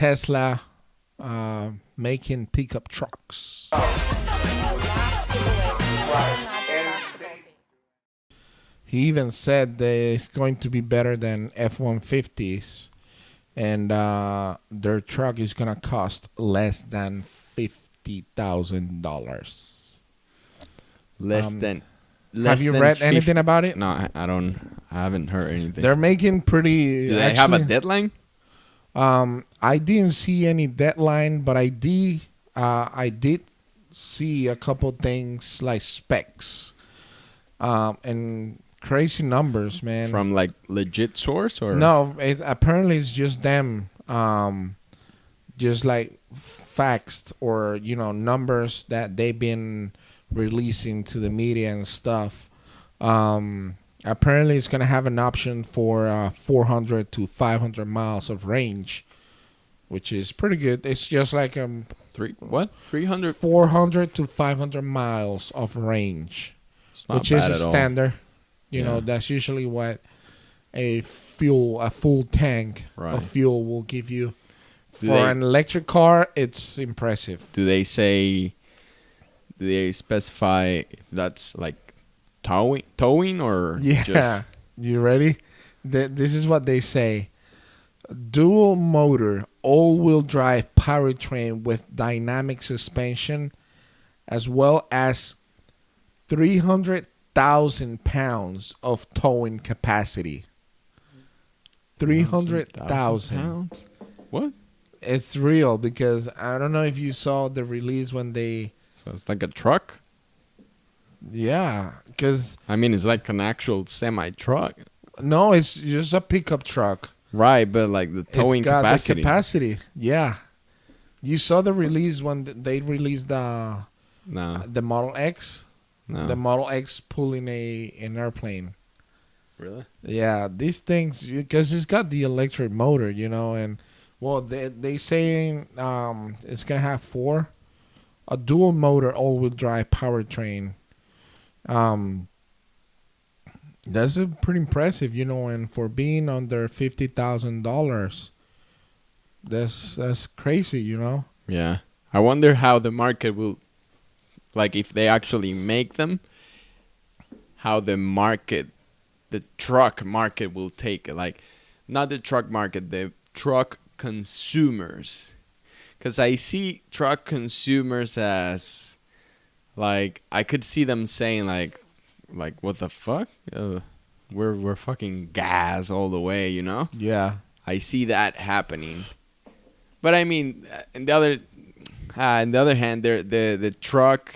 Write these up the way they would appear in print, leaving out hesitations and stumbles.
Tesla making pickup trucks. He even said that it's going to be better than F-150s, and their truck is going to cost less than $50,000. Less than. Have you read anything about it? No, I don't. I haven't heard anything. They're making pretty. Do they have a deadline? I didn't see any deadline, but I did see a couple things like specs, and crazy numbers, man. From like legit source or no? Apparently it's just them, just like facts or numbers that they've been releasing to the media and stuff. Apparently it's going to have an option for 400 to 500 miles of range, which is pretty good. It's just like 300 400 to 500 miles of range, which is a standard. You know, that's usually what a full tank of fuel will give you. For an electric car, it's impressive. Do they specify if that's like towing or just... You ready? This is what they say. Dual motor, all-wheel drive powertrain with dynamic suspension, as well as 300,000 pounds of towing capacity. 300,000 pounds? What? It's real, because I don't know if you saw the release when they... So it's like a truck? Yeah, because... I mean, it's like an actual semi-truck. No, it's just a pickup truck. Right, but like the towing capacity. The capacity, yeah. You saw the release when they released the Model X? No. The Model X pulling an airplane. Really? Yeah, these things, because it's got the electric motor, and... Well, they saying it's going to have a dual motor all-wheel drive powertrain. That's pretty impressive, and for being under $50,000, that's crazy, Yeah. I wonder how the market will, like if they actually make them, how the truck market will take it. Like, not the truck market, the truck consumers, because I see truck consumers as like, I could see them saying like what the fuck, we're fucking gas all the way, Yeah, I see that happening. But I mean, on the other hand, the truck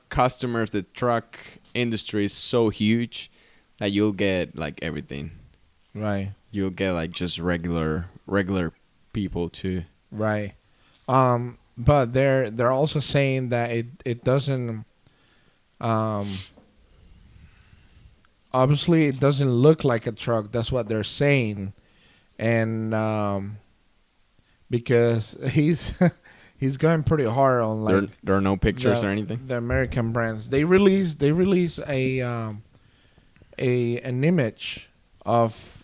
customers, the truck industry is so huge that you'll get like everything. Right. You'll get like just regular people too. Right. But they're also saying that it doesn't obviously it doesn't look like a truck. That's what they're saying. And because he's going pretty hard on like there are no pictures or anything. The American brands. They release an image of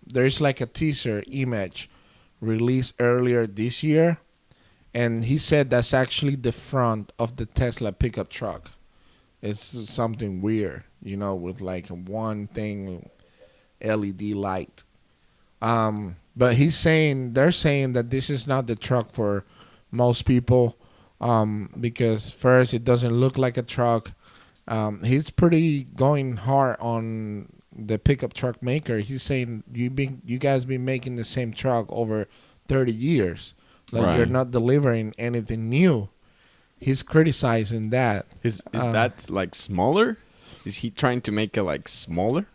there's like a teaser image released earlier this year, and he said that's actually the front of the Tesla pickup truck. It's something weird, with like one thing LED light. But they're saying that this is not the truck for most people, because first it doesn't look like a truck. He's pretty going hard on the pickup truck maker. He's saying you guys been making the same truck over 30 years. Like, you're not delivering anything new. He's criticizing that. Is that like smaller? Is he trying to make it like smaller?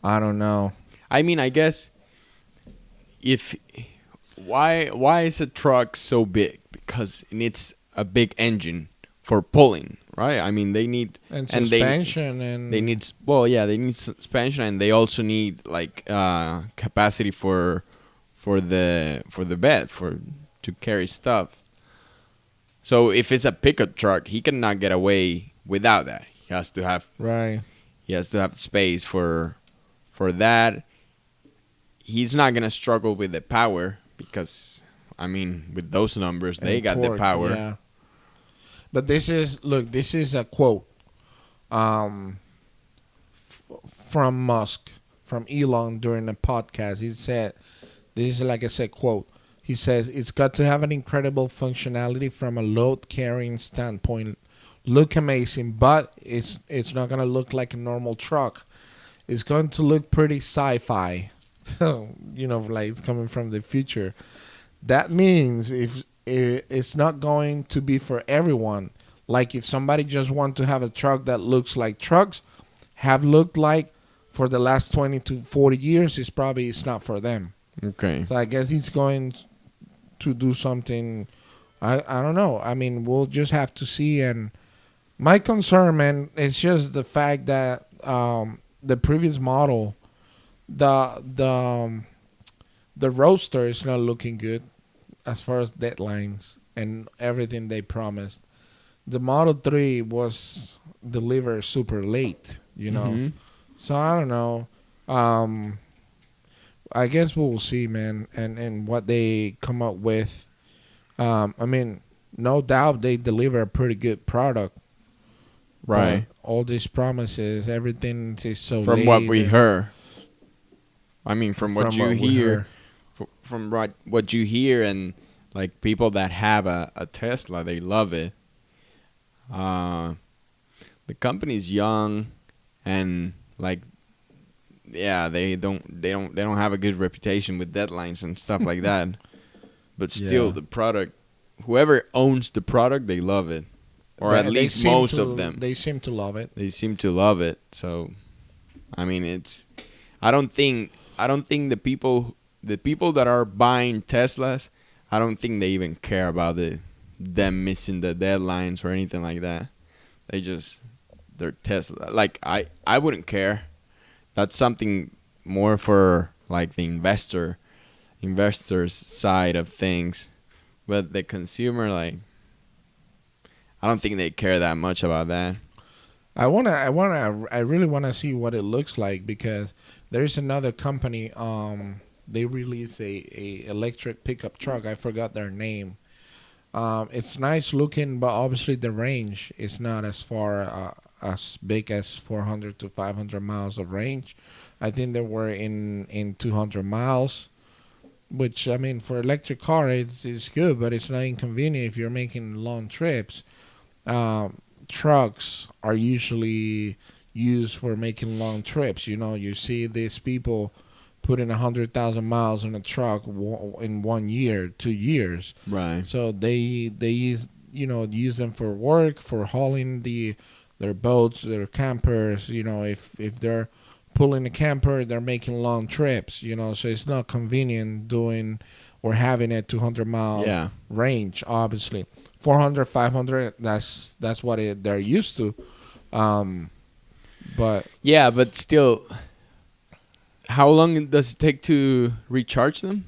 I don't know. I mean, I guess why is a truck so big? Because it needs a big engine for pulling. Right, I mean they need suspension, they need suspension, and they also need like capacity for the bed to carry stuff. So if it's a pickup truck, he cannot get away without that. He has to have He has to have space for that. He's not gonna struggle with the power because I mean, with those numbers, they and got the torque. power. Yeah, but this is a quote um, from Musk, from Elon during the podcast. He said, "This is like I said, quote." He says it's got to have an incredible functionality from a load carrying standpoint. Look amazing, but it's not gonna look like a normal truck. It's going to look pretty sci-fi. Like it's coming from the future. That means if it's not going to be for everyone. Like if somebody just want to have a truck that looks like trucks have looked like for the last 20 to 40 years, it's not for them. Okay. So I guess he's going to do something. I don't know. I mean, we'll just have to see. And my concern, man, is just the fact that the previous model, the the roadster is not looking good as far as deadlines and everything they promised. The Model 3 was delivered super late, Mhm. So I don't know. Um, I guess we'll see, man, and what they come up with. I mean, no doubt they deliver a pretty good product. But Right. all these promises, everything is so From late. what we heard. I mean, from what From you what we hear, heard. from what you hear, and like people that have a Tesla, they love it. Uh, the company's young, and like, yeah, they don't have a good reputation with deadlines and stuff like that. But still, Yeah. the product, whoever owns the product, they love it, or at least most of them. They seem to love it. They seem to love it. So, I mean, I don't think the people that are buying Teslas, I don't think they even care about them missing the deadlines or anything like that. They're Tesla. Like I wouldn't care. That's something more for like the investors side of things. But the consumer, like, I don't think they care that much about that. I really wanna see what it looks like because there's another company. They released a electric pickup truck. I forgot their name. It's nice looking, but obviously the range is not as far as big as 400 to 500 miles of range. I think they were in 200 miles, which I mean for electric car it's good, but it's not inconvenient if you're making long trips. Trucks are usually used for making long trips. You see these people putting 100,000 miles on a truck in 1 year, 2 years. Right. So they use them for work, for hauling their boats, their campers. If they're pulling a camper, they're making long trips. So it's not convenient doing or having a 200-mile Yeah. range. Obviously, 400, 500. That's what they're used to. But Yeah, but still, how long does it take to recharge them?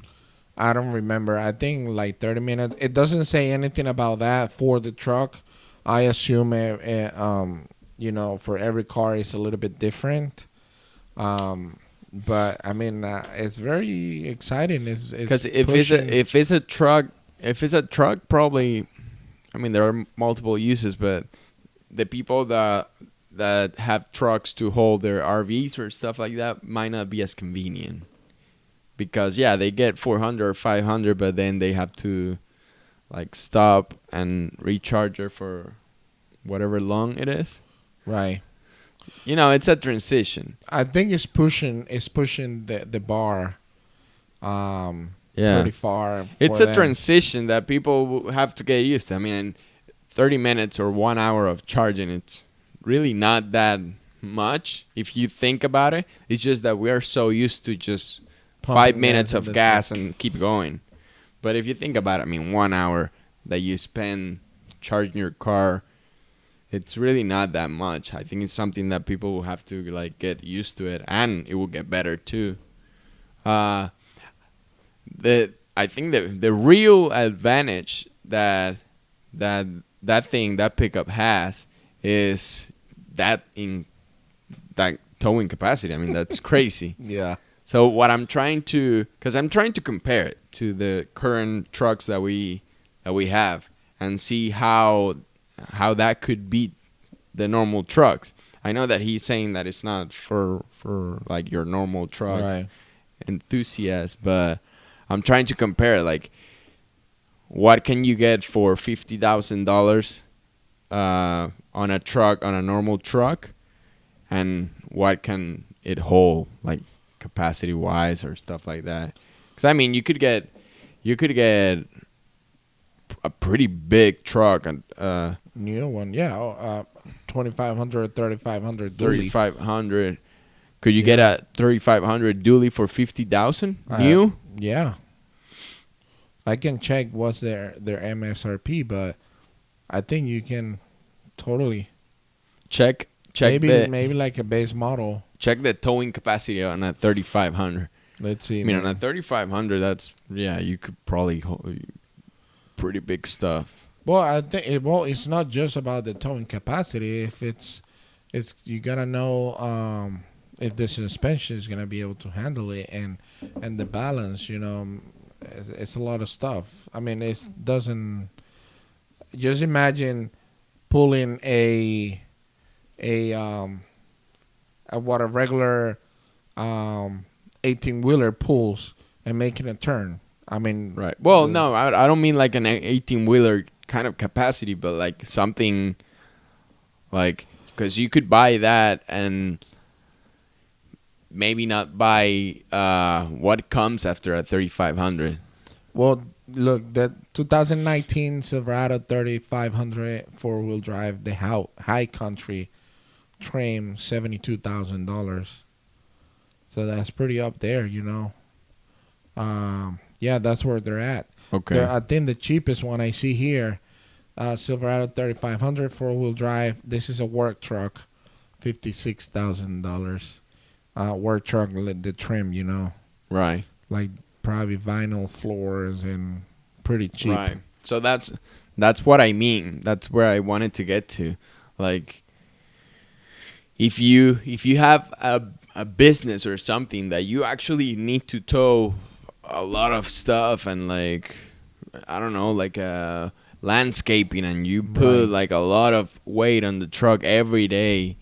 I don't remember. I think like 30 minutes. It doesn't say anything about that for the truck. I assume for every car it's a little bit different. But I mean, it's very exciting. It's Because pushing. if it's a truck, probably. I mean, there are multiple uses, but the people that have trucks to hold their RVs or stuff like that might not be as convenient. Because yeah, they get 400 or 500, but then they have to like stop and recharge her for whatever long it is. Right. It's a transition. I think it's pushing the bar Yeah. pretty far. It's for a them. transition that people have to get used to. I mean, 30 minutes or 1 hour of charging, it's really not that much if you think about it. It's just that we are so used to just Pumping 5 minutes gas in of the gas truck. and keep going. But if you think about it, I mean, 1 hour that you spend charging your car, it's really not that much. I think it's something that people will have to like get used to it, and it will get better too. Uh, I think the real advantage that pickup has is that towing capacity. I mean, that's crazy. Yeah. So what I'm trying to, because I'm trying to compare it to the current trucks that we have and see how that could beat the normal trucks. I know that he's saying that it's not for like your normal truck Right. enthusiast, but I'm trying to compare like what can you get for $50,000 on a truck, on a normal truck, and what can it hold like capacity wise or stuff like that. Because I mean, you could get a pretty big truck and New one, yeah. 2500, 3500 dually. 3,500. Could you get a 3,500 dually for 50,000 new? Yeah. I can check what's their MSRP, but I think you can totally Check maybe like a base model. check the towing capacity on a 3,500. Let's see. I mean, on man. a 3,500, that's you could probably hold pretty big stuff. Well, I think it's not just about the towing capacity. If it's you gotta know if the suspension is gonna be able to handle it and the balance. It's a lot of stuff. I mean, it doesn't. Just imagine pulling what a regular 18-wheeler pulls and making a turn. I mean, Right. Well, no, I don't mean like an 18-wheeler kind of capacity, but like something like, because you could buy that and maybe not buy what comes after a 3,500. Well, look, the 2019 Silverado 3500 four-wheel drive, the high country trim, $72,000. So that's pretty up there, Yeah, that's where they're at. Okay. I think the cheapest one I see here, Silverado 3500 four-wheel drive. This is a work truck, $56,000. Work truck, the trim, Right. like probably vinyl floors and pretty cheap. Right. So that's what I mean. That's where I wanted to get to. Like, if you have a business or something that you actually need to tow a lot of stuff and like, I don't know, like landscaping, and you put Right. like a lot of weight on the truck every day,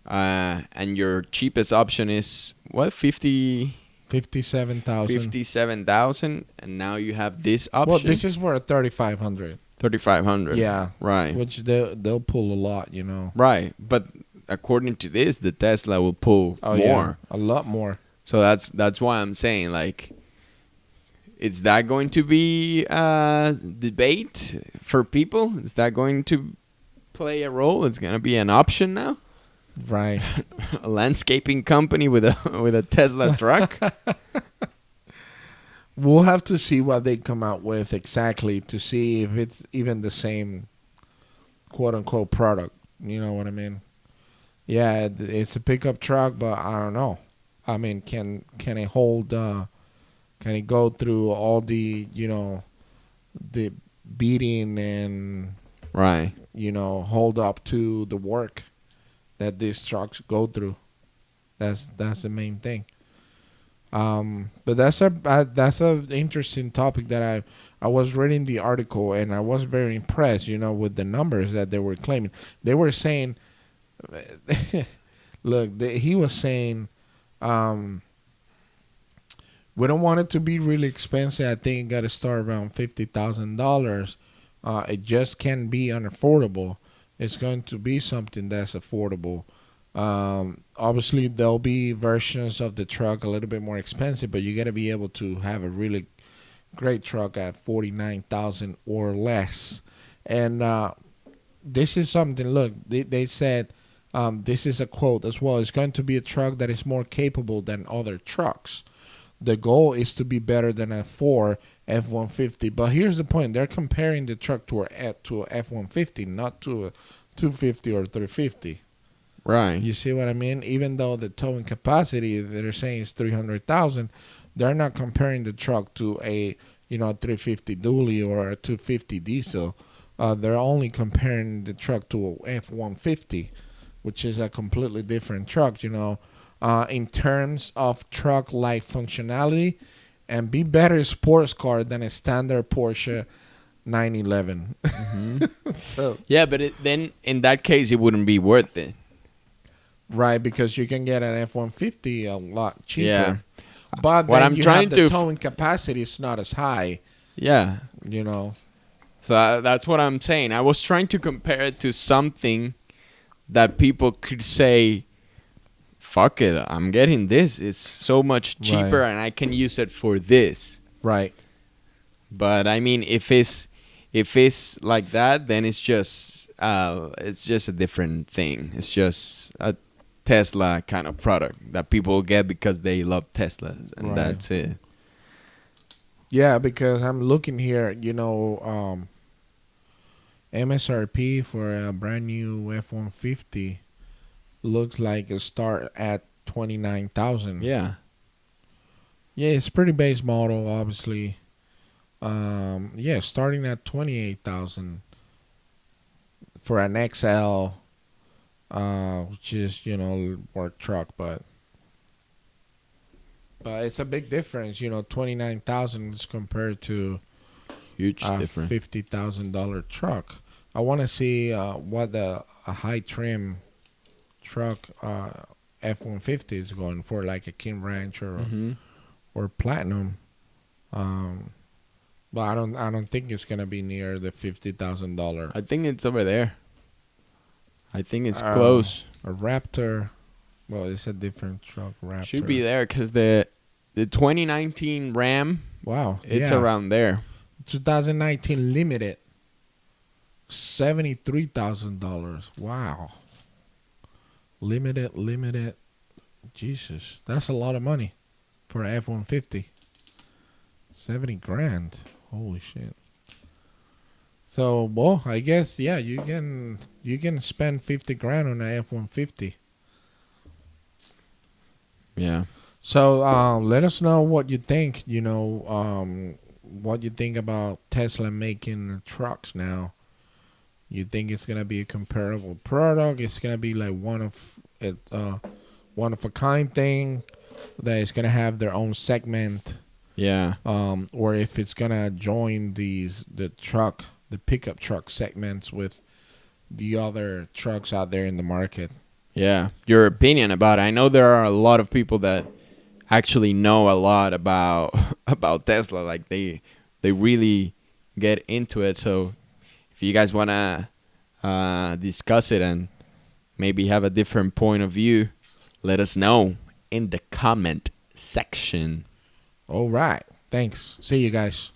and your cheapest option is what, 57,000. 57,000, and now you have this option. Well, this is for a 3500. 3,500. Yeah. Right. Which they'll pull a lot, Right. But according to this, the Tesla will pull Oh more. yeah, a lot more. So that's why I'm saying, like, is that going to be a debate for people? Is that going to play a role? It's going to be an option now? Right. A landscaping company with a Tesla truck? We'll have to see what they come out with exactly to see if it's even the same quote unquote product. You know what I mean? Yeah, it's a pickup truck, but I don't know. I mean, can it hold? Can it go through all the the beating and Right. hold up to the work that these trucks go through? That's the main thing. But that's a interesting topic that I was reading the article and I was very impressed, with the numbers that they were claiming. They were saying, look, he was saying, we don't want it to be really expensive. I think it got to start around $50,000. It just can't be unaffordable. It's going to be something that's affordable. Obviously, there'll be versions of the truck a little bit more expensive, but you got to be able to have a really great truck at $49,000 or less. And this is something. Look, they said this is a quote as well. It's going to be a truck that is more capable than other trucks. The goal is to be better than a Ford F-150. But here's the point: they're comparing the truck to a F-150, not to a 250 or 350. Right. You see what I mean? Even though the towing capacity they're saying is 300,000, they're not comparing the truck to a 350 dually or a 250 diesel. They're only comparing the truck to a F-150, which is a completely different truck. in terms of truck-like functionality and be better sports car than a standard Porsche 911. So Yeah, but then in that case, it wouldn't be worth it. right, because you can get an F-150 a lot cheaper. Yeah. But What then I'm you trying have the to towing capacity is not as high, Yeah. you know. So that's what I'm saying. I was trying to compare it to something that people could say, fuck it, I'm getting this. It's so much cheaper Right. and I can use it for this. Right. But I mean, if it's like that, then it's just a different thing. It's just a Tesla kind of product that people get because they love Teslas, and Right. that's it. Yeah, because I'm looking here, MSRP for a brand new F-150 looks like it start at 29,000. Yeah. Yeah, it's pretty base model, obviously. Yeah, starting at 28,000 for an XL, which is work truck, but it's a big difference. 29,000 is compared to Huge a difference. $50,000 truck. I want to see what a high trim truck F-150 is going for, like a King Ranch or Platinum. But I don't think it's gonna be near the $50,000. I think it's over there. I think it's close. A Raptor. Well, it's a different truck. Raptor Should be there because the 2019 Ram, Wow, it's yeah. around there. 2019 limited, $73,000. Wow. Limited. Jesus, that's a lot of money for an F-150. 70 grand. Holy shit. So, well, I guess you can spend 50 grand on an F-150. Yeah. So, let us know what you think. What you think about Tesla making trucks now. You think it's gonna be a comparable product? It's gonna be like one of a kind thing that is gonna have their own segment. Yeah. Or if it's gonna join the pickup truck segments with the other trucks out there in the market. Yeah. Your opinion about it. I know there are a lot of people that actually know a lot about Tesla. Like they really get into it. So if you guys wanna discuss it and maybe have a different point of view, let us know in the comment section. All right. Thanks. See you guys.